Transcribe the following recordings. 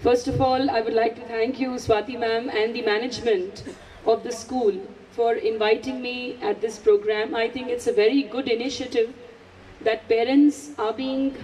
First of all, I would like to thank you, Swati ma'am, and the management of the school for inviting me at this program. I think it's a very good initiative that parents are being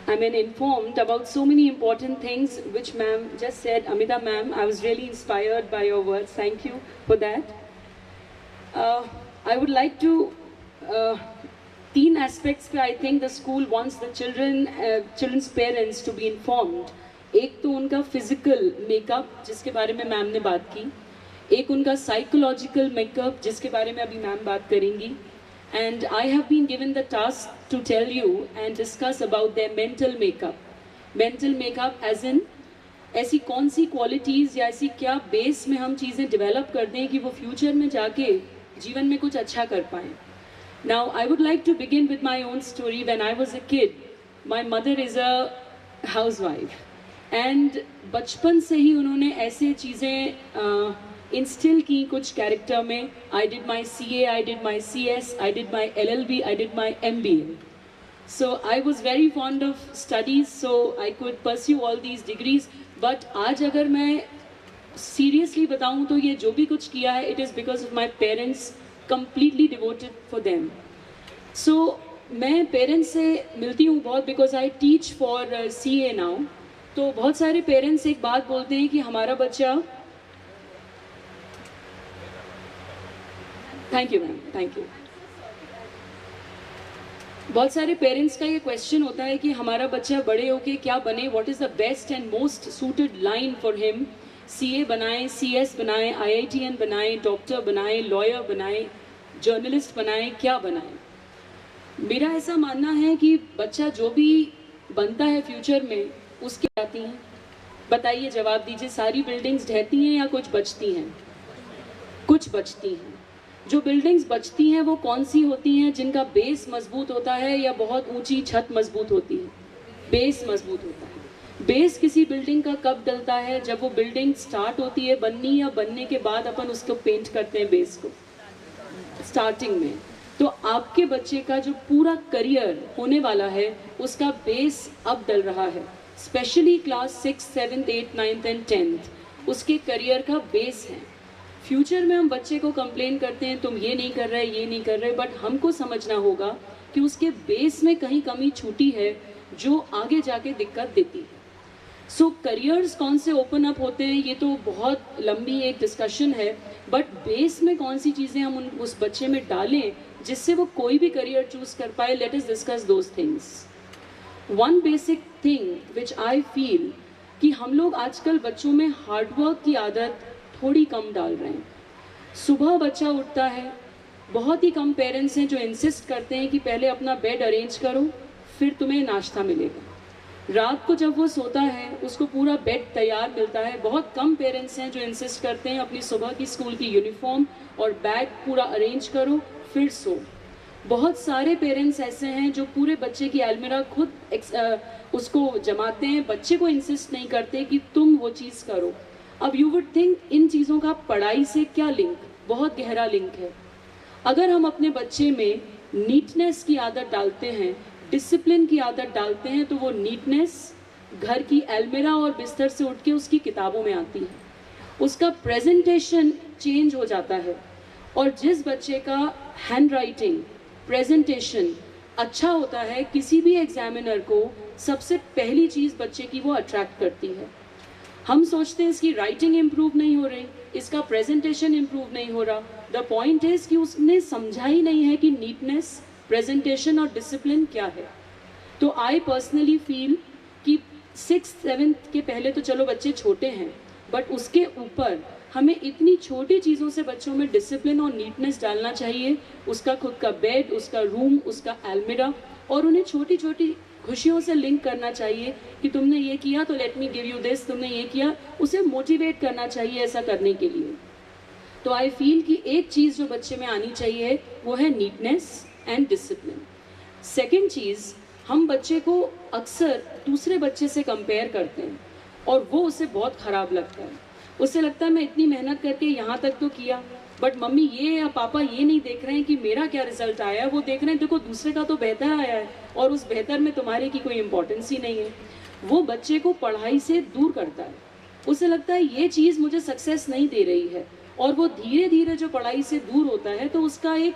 informed about so many important things which ma'am just said. Amita ma'am, I was really inspired by your words. Thank you for that. I would like to तीन aspects पे I think the school wants the children's parents to be informed. एक तो उनका physical makeup जिसके बारे में ma'am ने बात की, एक उनका साइकोलॉजिकल मेकअप जिसके बारे में अभी मैम बात करेंगी, and I have been given the task to tell you and discuss about their mental makeup. Mental makeup as in ऐसी कौन सी क्वालिटीज़ या ऐसी क्या बेस में हम चीज़ें डेवलप कर दें कि वो फ्यूचर में जाके जीवन में कुछ अच्छा कर पाएँ. Now, I would like to begin with my own story. When I was a kid, my mother is a housewife, and बचपन से ही उन्होंने ऐसे चीज़ें इंस्टिल की कुछ कैरेक्टर में. I did my CA, I did my CS, I did my LLB, I did my MBA. So I was very fond of studies, so I could pursue all these degrees. But आज अगर मैं seriously बताऊँ तो ये जो भी कुछ किया है, it is because of my parents. Completely devoted for them. So मैं पेरेंट्स से मिलती हूँ बहुत because I teach for CA now. तो बहुत सारे पेरेंट्स एक बात बोलते हैं कि हमारा बच्चा, thank you ma'am, thank you. बहुत सारे पेरेंट्स का ये क्वेश्चन होता है कि हमारा बच्चा बड़े होके क्या बने, what is the best and most suited line for him. CA बनाएं, CS बनाएं, IITN बनाएं, डॉक्टर बनाएं, लॉयर बनाएं, जर्नलिस्ट बनाएं, क्या बनाएं. मेरा ऐसा मानना है कि बच्चा जो भी बनता है फ्यूचर में उसकी आती हैं. बताइए, जवाब दीजिए. सारी बिल्डिंग्स ढहती हैं या कुछ बचती हैं? कुछ बचती हैं. जो बिल्डिंग्स बचती हैं वो कौन सी होती हैं? जिनका बेस मजबूत होता है या बहुत ऊंची छत मजबूत होती है? बेस मजबूत होता है. बेस किसी बिल्डिंग का कब डलता है? जब वो बिल्डिंग स्टार्ट होती है बननी, या बनने के बाद अपन उसको पेंट करते हैं बेस को स्टार्टिंग में. तो आपके बच्चे का जो पूरा करियर होने वाला है उसका बेस अब डल रहा है. स्पेशली क्लास 6, 7, 8, 9 एंड 10 उसके करियर का बेस है. फ्यूचर में हम बच्चे को कंप्लेन करते हैं तुम ये नहीं कर रहे, ये नहीं कर रहे, बट हमको समझना होगा कि उसके बेस में कहीं कमी छूटी है जो आगे जाके दिक्कत देती है. सो करियर्स कौन से ओपन अप होते हैं ये तो बहुत लंबी एक डिस्कशन है, बट बेस में कौन सी चीज़ें हम उस बच्चे में डालें जिससे वो कोई भी करियर चूज कर पाए. Let us discuss those things. One basic thing which I feel कि हम लोग आजकल बच्चों में हार्डवर्क की आदत थोड़ी कम डाल रहे हैं. सुबह बच्चा उठता है, बहुत ही कम पेरेंट्स हैं जो इंसिस्ट करते हैं कि पहले अपना बेड अरेंज करो फिर तुम्हें नाश्ता मिलेगा. रात को जब वो सोता है उसको पूरा बेड तैयार मिलता है. बहुत कम पेरेंट्स हैं जो इंसिस्ट करते हैं अपनी सुबह की स्कूल की यूनिफॉर्म और बैग पूरा अरेंज करो फिर सो. बहुत सारे पेरेंट्स ऐसे हैं जो पूरे बच्चे की अलमीरा खुद उसको जमाते हैं, बच्चे को इंसिस्ट नहीं करते कि तुम वो चीज़ करो. अब यू वुड थिंक इन चीज़ों का पढ़ाई से क्या लिंक? बहुत गहरा लिंक है. अगर हम अपने बच्चे में नीटनेस की आदत डालते हैं, डिसिप्लिन की आदत डालते हैं, तो वो नीटनेस घर की अलमीरा और बिस्तर से उठ के उसकी किताबों में आती है. उसका प्रेजेंटेशन चेंज हो जाता है. और जिस बच्चे का हैंड राइटिंग, प्रेजेंटेशन अच्छा होता है, किसी भी एग्जामिनर को सबसे पहली चीज़ बच्चे की वो अट्रैक्ट करती है. हम सोचते हैं इसकी राइटिंग इम्प्रूव नहीं हो रही, इसका प्रेजेंटेशन इम्प्रूव नहीं हो रहा. द पॉइंट इज़ कि उसने समझा ही नहीं है कि नीटनेस, प्रेजेंटेशन और डिसिप्लिन क्या है. तो आई पर्सनली फील कि 6th 7th के पहले तो चलो बच्चे छोटे हैं, बट उसके ऊपर हमें इतनी छोटी चीज़ों से बच्चों में डिसिप्लिन और नीटनेस डालना चाहिए. उसका खुद का बेड, उसका रूम, उसका अलमीरा, और उन्हें छोटी छोटी खुशियों से लिंक करना चाहिए कि तुमने ये किया तो let me give you this, तुमने ये किया, उसे मोटिवेट करना चाहिए ऐसा करने के लिए. तो आई फील कि एक चीज़ जो बच्चे में आनी चाहिए वो है नीटनेस एंड डिसिप्लिन. सेकेंड चीज़, हम बच्चे को अक्सर दूसरे बच्चे से कंपेयर करते हैं और वो उसे बहुत ख़राब लगता है. उसे लगता है मैं इतनी मेहनत करके यहाँ तक तो किया, बट मम्मी ये या पापा ये नहीं देख रहे हैं कि मेरा क्या रिजल्ट आया है, वो देख रहे हैं देखो दूसरे का तो बेहतर आया है और उस बेहतर में तुम्हारे की कोई इंपॉर्टेंस ही नहीं है. वो बच्चे को पढ़ाई से दूर करता है। उसे लगता है ये चीज़ मुझे सक्सेस नहीं दे रही है, और वो धीरे धीरे जो पढ़ाई से दूर होता है तो उसका एक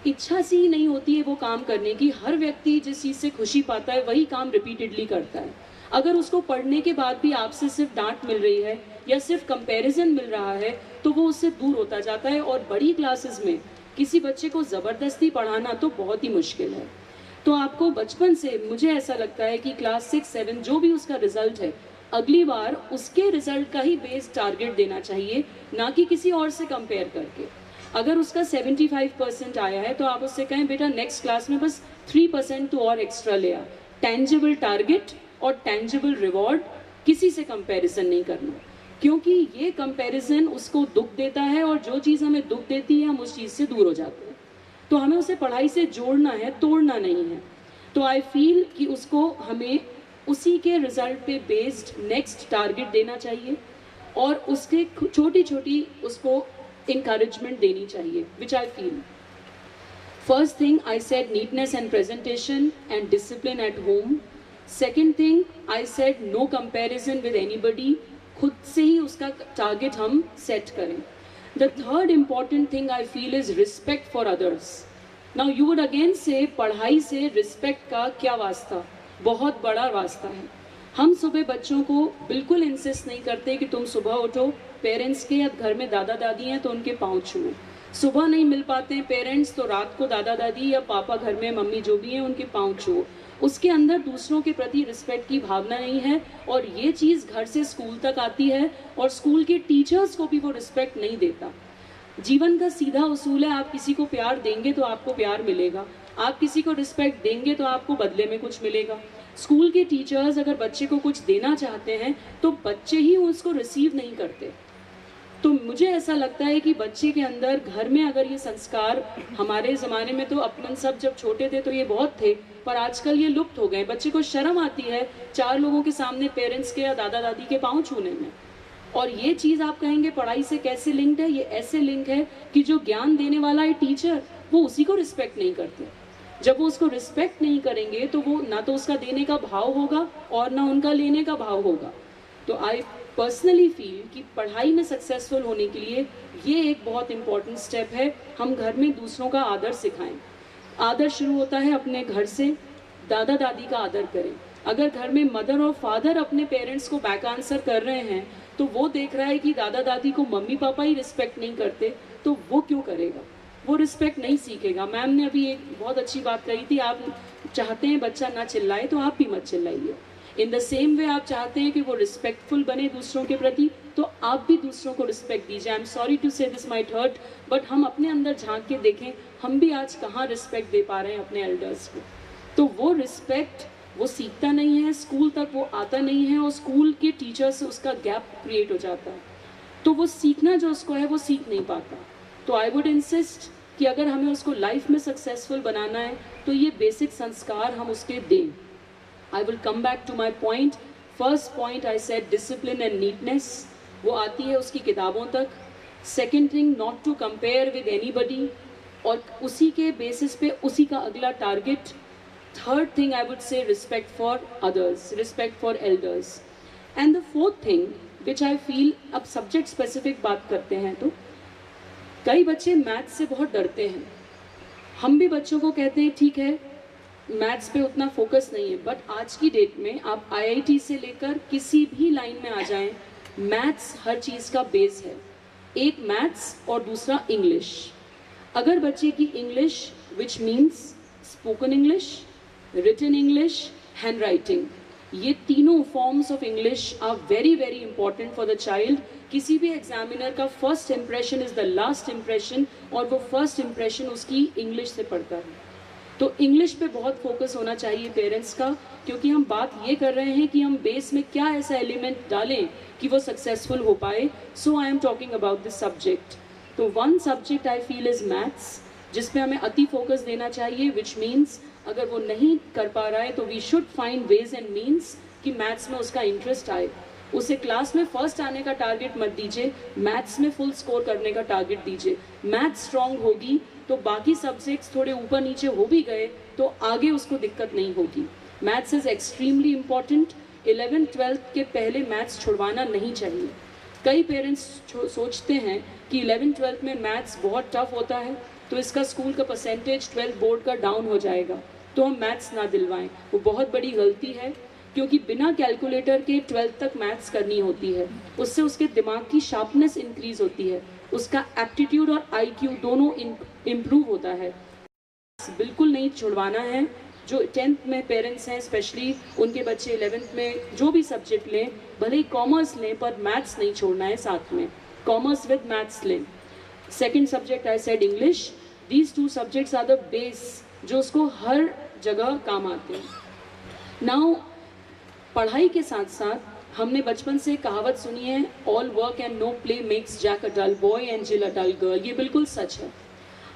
इच्छा सी ही नहीं होती है वो काम करने की। हर व्यक्ति जिस चीज़ से खुशी पाता है वही काम रिपीटेडली करता है। अगर उसको पढ़ने के बाद भी आपसे सिर्फ डांट मिल रही है या सिर्फ कंपैरिजन मिल रहा है तो वो उससे दूर होता जाता है। और बड़ी क्लासेस में किसी बच्चे को ज़बरदस्ती पढ़ाना तो बहुत ही मुश्किल है। तो आपको बचपन से, मुझे ऐसा लगता है कि क्लास 6-7 जो भी उसका रिजल्ट है, अगली बार उसके रिजल्ट का ही बेस टारगेट देना चाहिए, ना कि किसी और से कंपेयर करके। अगर उसका 75% आया है तो आप उससे कहें बेटा नेक्स्ट क्लास में बस 3% तो और एक्स्ट्रा ले आ। टेंजिबल टारगेट और टेंजिबल रिवॉर्ड, किसी से कंपैरिजन नहीं करना, क्योंकि ये कंपैरिजन उसको दुख देता है और जो चीज़ हमें दुख देती है हम उस चीज़ से दूर हो जाते हैं। तो हमें उसे पढ़ाई से जोड़ना है, तोड़ना नहीं है। तो आई फील कि उसको हमें उसी के रिजल्ट पे बेस्ड नेक्स्ट टारगेट देना चाहिए और उसके छोटी छोटी उसको encouragement देनी चाहिए, which I feel. First thing I said neatness and presentation and discipline at home. Second thing I said no comparison with anybody. खुद से ही उसका टारगेट हम सेट करें. The third important thing I feel is respect for others. Now you would again say पढ़ाई से respect का क्या वास्ता? बहुत बड़ा वास्ता है। हम सुबह बच्चों को बिल्कुल इंसिस्ट नहीं करते कि तुम सुबह उठो, पेरेंट्स के या घर में दादा दादी हैं तो उनके पाँव छुओ। सुबह नहीं मिल पाते हैं पेरेंट्स तो रात को दादा दादी या पापा घर में मम्मी जो भी हैं उनके पाँव छुओ। उसके अंदर दूसरों के प्रति रिस्पेक्ट की भावना नहीं है और ये चीज़ घर से स्कूल तक आती है और स्कूल के टीचर्स को भी वो रिस्पेक्ट नहीं देता। जीवन का सीधा उसूल है, आप किसी को प्यार देंगे तो आपको प्यार मिलेगा, आप किसी को रिस्पेक्ट देंगे तो आपको बदले में कुछ मिलेगा। स्कूल के टीचर्स अगर बच्चे को कुछ देना चाहते हैं तो बच्चे ही उसको रिसीव नहीं करते। तो मुझे ऐसा लगता है कि बच्चे के अंदर घर में अगर ये संस्कार, हमारे ज़माने में तो अपन सब जब छोटे थे तो ये बहुत थे, पर आजकल ये लुप्त हो गए। बच्चे को शर्म आती है 4 लोगों के सामने पेरेंट्स के या दादा दादी के पाँव छूने में। और ये चीज़ आप कहेंगे पढ़ाई से कैसे लिंक्ड है? ये ऐसे लिंक है कि जो ज्ञान देने वाला है टीचर, वो उसी को रिस्पेक्ट नहीं करते। जब वो उसको रिस्पेक्ट नहीं करेंगे तो वो ना तो उसका देने का भाव होगा और ना उनका लेने का भाव होगा। तो आई पर्सनली फील कि पढ़ाई में सक्सेसफुल होने के लिए ये एक बहुत इंपॉर्टेंट स्टेप है, हम घर में दूसरों का आदर सिखाएं। आदर शुरू होता है अपने घर से, दादा दादी का आदर करें। अगर घर में मदर और फादर अपने पेरेंट्स को बैक आंसर कर रहे हैं तो वो देख रहा है कि दादा दादी को मम्मी पापा ही रिस्पेक्ट नहीं करते, तो वो क्यों करेगा? वो रिस्पेक्ट नहीं सीखेगा। मैम ने अभी एक बहुत अच्छी बात कही थी, आप चाहते हैं बच्चा ना चिल्लाए तो आप भी मत चिल्लाइए। इन द सेम वे आप चाहते हैं कि वो रिस्पेक्टफुल बने दूसरों के प्रति, तो आप भी दूसरों को रिस्पेक्ट दीजिए। आई एम सॉरी टू से दिस माइट हर्ट, बट हम अपने अंदर झांक के देखें, हम भी आज कहाँ रिस्पेक्ट दे पा रहे हैं अपने एल्डर्स को। तो वो रिस्पेक्ट वो सीखता नहीं है, स्कूल तक वो आता नहीं है और स्कूल के टीचर से उसका गैप क्रिएट हो जाता है। तो वो सीखना जो उसको है वो सीख नहीं पाता। तो आई वुड इंसिस्ट कि अगर हमें उसको लाइफ में सक्सेसफुल बनाना है तो ये बेसिक संस्कार हम उसके दें। I will come back to my point. First point I said discipline and neatness. वो आती है उसकी किताबों तक। Second thing, not to compare with anybody. और उसी के बेसिस पे उसी का अगला target. Third thing I would say respect for others, respect for elders. And the fourth thing which I feel, अब subject specific बात करते हैं तो कई बच्चे मैथ्स से बहुत डरते हैं। हम भी बच्चों को कहते हैं ठीक है मैथ्स पे उतना फोकस नहीं है, बट आज की डेट में आप आईआईटी से लेकर किसी भी लाइन में आ जाएं, मैथ्स हर चीज़ का बेस है। एक मैथ्स और दूसरा इंग्लिश। अगर बच्चे की English which means spoken English, written English, handwriting, ये तीनों forms of English are very very important for the child. किसी भी एग्जामिनर का first impression is the last impression, और वो फर्स्ट इम्प्रेशन उसकी इंग्लिश से पड़ता है। तो इंग्लिश पे बहुत फोकस होना चाहिए पेरेंट्स का, क्योंकि हम बात ये कर रहे हैं कि हम बेस में क्या ऐसा एलिमेंट डालें कि वो सक्सेसफुल हो पाए। So I am talking about this subject. तो one subject I feel is maths, जिस पे हमें अति फोकस देना चाहिए, विच मीन्स अगर वो नहीं कर पा रहा है तो we should find ways and means कि मैथ्स में उसका इंटरेस्ट आए। उसे क्लास में फर्स्ट आने का टारगेट मत दीजिए, मैथ्स में फुल स्कोर करने का टारगेट दीजिए। मैथ्स स्ट्रॉन्ग होगी तो बाकी सब्जेक्ट्स थोड़े ऊपर नीचे हो भी गए तो आगे उसको दिक्कत नहीं होगी। Maths is extremely important. 11th-12th के पहले मैथ्स छुड़वाना नहीं चाहिए। कई पेरेंट्स सोचते हैं कि 11th-12th में मैथ्स बहुत टफ होता है तो इसका स्कूल का परसेंटेज 12th बोर्ड का डाउन हो जाएगा, तो हम मैथ्स ना दिलवाएं। वो बहुत बड़ी गलती है, क्योंकि बिना कैलकुलेटर के 12th तक मैथ्स करनी होती है। उससे उसके दिमाग की शार्पनेस इंक्रीज होती है, उसका एप्टीट्यूड और आईक्यू दोनों इम्प्रूव होता है। बिल्कुल नहीं छुड़वाना है। जो 10th में पेरेंट्स हैं स्पेशली, उनके बच्चे 11th में जो भी सब्जेक्ट लें, भले ही कॉमर्स लें, पर मैथ्स नहीं छोड़ना है साथ में। कॉमर्स विद मैथ्स लें। Second subject I said English. These 2 subjects are the base जो उसको हर जगह काम आते हैं। नाउ पढ़ाई के साथ साथ हमने बचपन से कहावत सुनी है, all work and no play makes Jack a dull boy and Jill a dull girl. ये बिल्कुल सच है।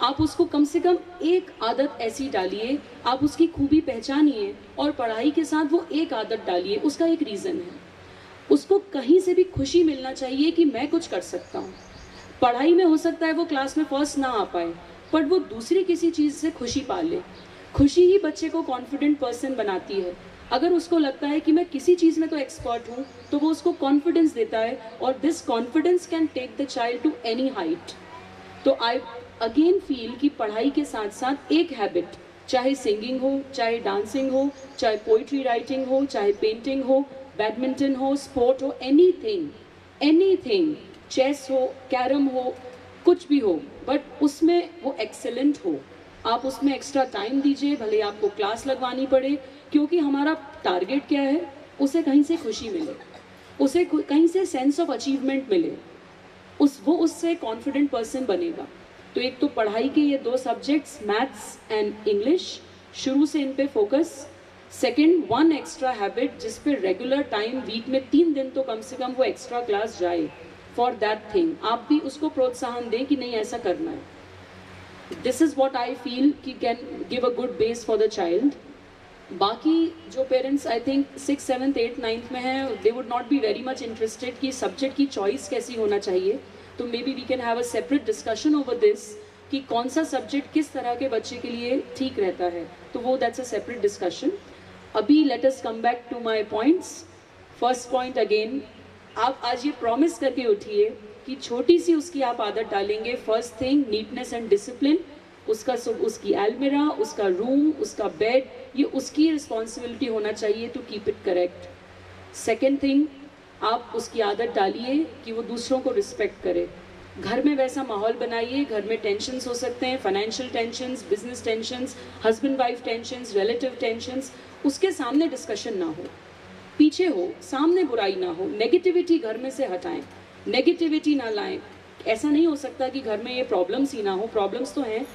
आप उसको कम से कम एक आदत ऐसी डालिए, आप उसकी खूबी पहचानिए और पढ़ाई के साथ वो एक आदत डालिए। उसका एक रीज़न है, उसको कहीं से भी खुशी मिलना चाहिए कि मैं कुछ कर सकता हूँ। पढ़ाई में हो सकता है वो क्लास में फर्स्ट ना आ पाए, पर वो दूसरी किसी चीज़ से खुशी पा ले। खुशी ही बच्चे को कॉन्फिडेंट पर्सन बनाती है। अगर उसको लगता है कि मैं किसी चीज़ में तो एक्सपर्ट हूँ, तो वो उसको कॉन्फिडेंस देता है, और this confidence can take the child to any height. तो आई अगेन फील कि पढ़ाई के साथ साथ एक हैबिट, चाहे सिंगिंग हो, चाहे डांसिंग हो, चाहे पोइट्री राइटिंग हो, चाहे पेंटिंग हो, बैडमिंटन हो, स्पोर्ट हो, एनीथिंग, चेस हो, कैरम हो, कुछ भी हो, बट उसमें वो एक्सेलेंट हो। आप उसमें एक्स्ट्रा टाइम दीजिए, भले आपको क्लास लगवानी पड़े, क्योंकि हमारा टारगेट क्या है, उसे कहीं से खुशी मिले, उसे कहीं से सेंस ऑफ अचीवमेंट मिले, वो उससे कॉन्फिडेंट पर्सन बनेगा। तो एक तो पढ़ाई के ये 2 सब्जेक्ट्स, मैथ्स एंड इंग्लिश, शुरू से इन पे फोकस। सेकंड, 1 एक्स्ट्रा हैबिट जिस पे रेगुलर टाइम, वीक में 3 दिन तो कम से कम वो एक्स्ट्रा क्लास जाए फॉर दैट थिंग। आप भी उसको प्रोत्साहन दें कि नहीं ऐसा करना है। This is what I feel कि can give a good base for the child. बाकी जो parents I think 6th 7th 8th 9th में हैं, they would not be very much interested कि सब्जेक्ट की चॉइस कैसी होना चाहिए। तो maybe we can have a separate discussion over this कि कौन सा सब्जेक्ट किस तरह के बच्चे के लिए ठीक रहता है। तो वो दैट्स अ सेपरेट डिस्कशन। अभी let us come back to my points. First point again, आप आज ये प्रॉमिस करके उठिए कि छोटी सी उसकी आप आदत डालेंगे। First thing, neatness and discipline. उसकी अलमीरा, उसका रूम, उसका बेड, ये उसकी रिस्पॉन्सिबिलिटी होना चाहिए to keep it correct. Second thing, आप उसकी आदत डालिए कि वो दूसरों को रिस्पेक्ट करे। घर में वैसा माहौल बनाइए, घर में टेंशन्स हो सकते हैं, financial tensions, business tensions, husband wife tensions, relative tensions, उसके सामने डिस्कशन ना हो, पीछे हो, सामने बुराई ना हो। नेगेटिविटी घर में से हटाएं, नेगेटिविटी ना लाएं। ऐसा नहीं हो सकता कि घर में ये प्रॉब्लम्स ही ना हो, प्रॉब्लम्स तो हैं।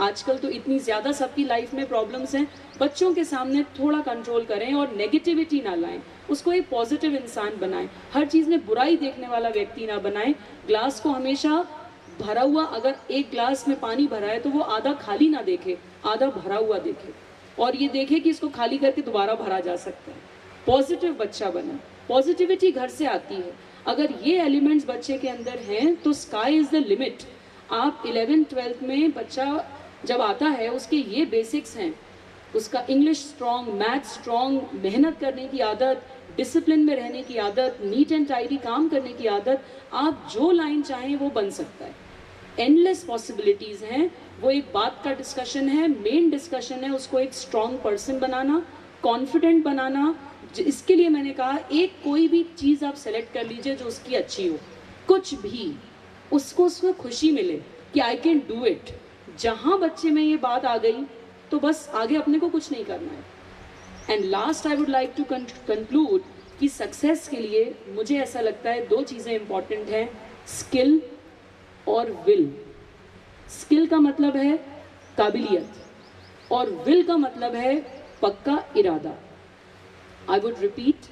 आजकल तो इतनी ज़्यादा सबकी लाइफ में प्रॉब्लम्स हैं। बच्चों के सामने थोड़ा कंट्रोल करें और नेगेटिविटी ना लाएं, उसको एक पॉजिटिव इंसान बनाएं। हर चीज़ में बुराई देखने वाला व्यक्ति ना बनाएं। ग्लास को हमेशा भरा हुआ, अगर एक ग्लास में पानी भरा है तो वो आधा खाली ना देखे, आधा भरा हुआ देखे, और ये देखे कि इसको खाली करके दोबारा भरा जा सकता है। पॉजिटिव बच्चा बना। पॉजिटिविटी घर से आती है। अगर ये एलिमेंट्स बच्चे के अंदर हैं तो स्काई इज़ द लिमिट। आप 11th-12th में बच्चा जब आता है, उसके ये बेसिक्स हैं, उसका इंग्लिश स्ट्रॉन्ग, मैथ स्ट्रॉन्ग, मेहनत करने की आदत, डिसिप्लिन में रहने की आदत, नीट एंड टाइडी काम करने की आदत, आप जो लाइन चाहें वो बन सकता है। एंडलेस पॉसिबिलिटीज़ हैं। वो एक बात का डिस्कशन है, मेन डिस्कशन है उसको एक स्ट्रॉन्ग पर्सन बनाना, कॉन्फिडेंट बनाना। इसके लिए मैंने कहा, एक कोई भी चीज़ आप सेलेक्ट कर लीजिए जो उसकी अच्छी हो, कुछ भी, उसको खुशी मिले कि आई कैन डू इट। जहाँ बच्चे में ये बात आ गई तो बस आगे अपने को कुछ नहीं करना है। And last I would like to conclude कि सक्सेस के लिए मुझे ऐसा लगता है 2 चीज़ें इंपॉर्टेंट हैं, स्किल और विल। स्किल का मतलब है काबिलियत, और विल का मतलब है पक्का इरादा। आई वुड रिपीट,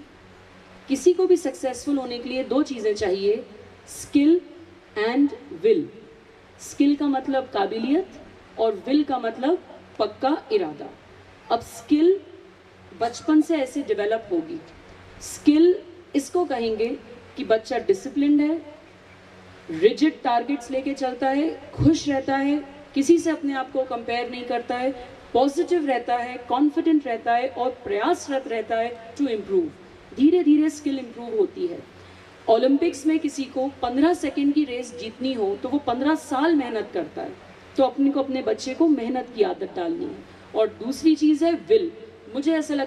किसी को भी सक्सेसफुल होने के लिए 2 चीज़ें चाहिए, स्किल एंड विल। स्किल का मतलब काबिलियत और विल का मतलब पक्का इरादा। अब स्किल बचपन से ऐसे डेवलप होगी। स्किल इसको कहेंगे कि बच्चा डिसिप्लिन्ड है, रिजिड टारगेट्स लेके चलता है, खुश रहता है, किसी से अपने आप को कंपेयर नहीं करता है, पॉजिटिव रहता है, कॉन्फिडेंट रहता है और प्रयासरत रहता है टू इम्प्रूव। धीरे धीरे स्किल इम्प्रूव होती है। ओलंपिक्स में किसी को 15 सेकंड की रेस जीतनी हो तो वो 15 साल मेहनत करता है। तो अपने बच्चे को मेहनत की आदत डालनी है। और दूसरी चीज़ है विल। मुझे ऐसा लगता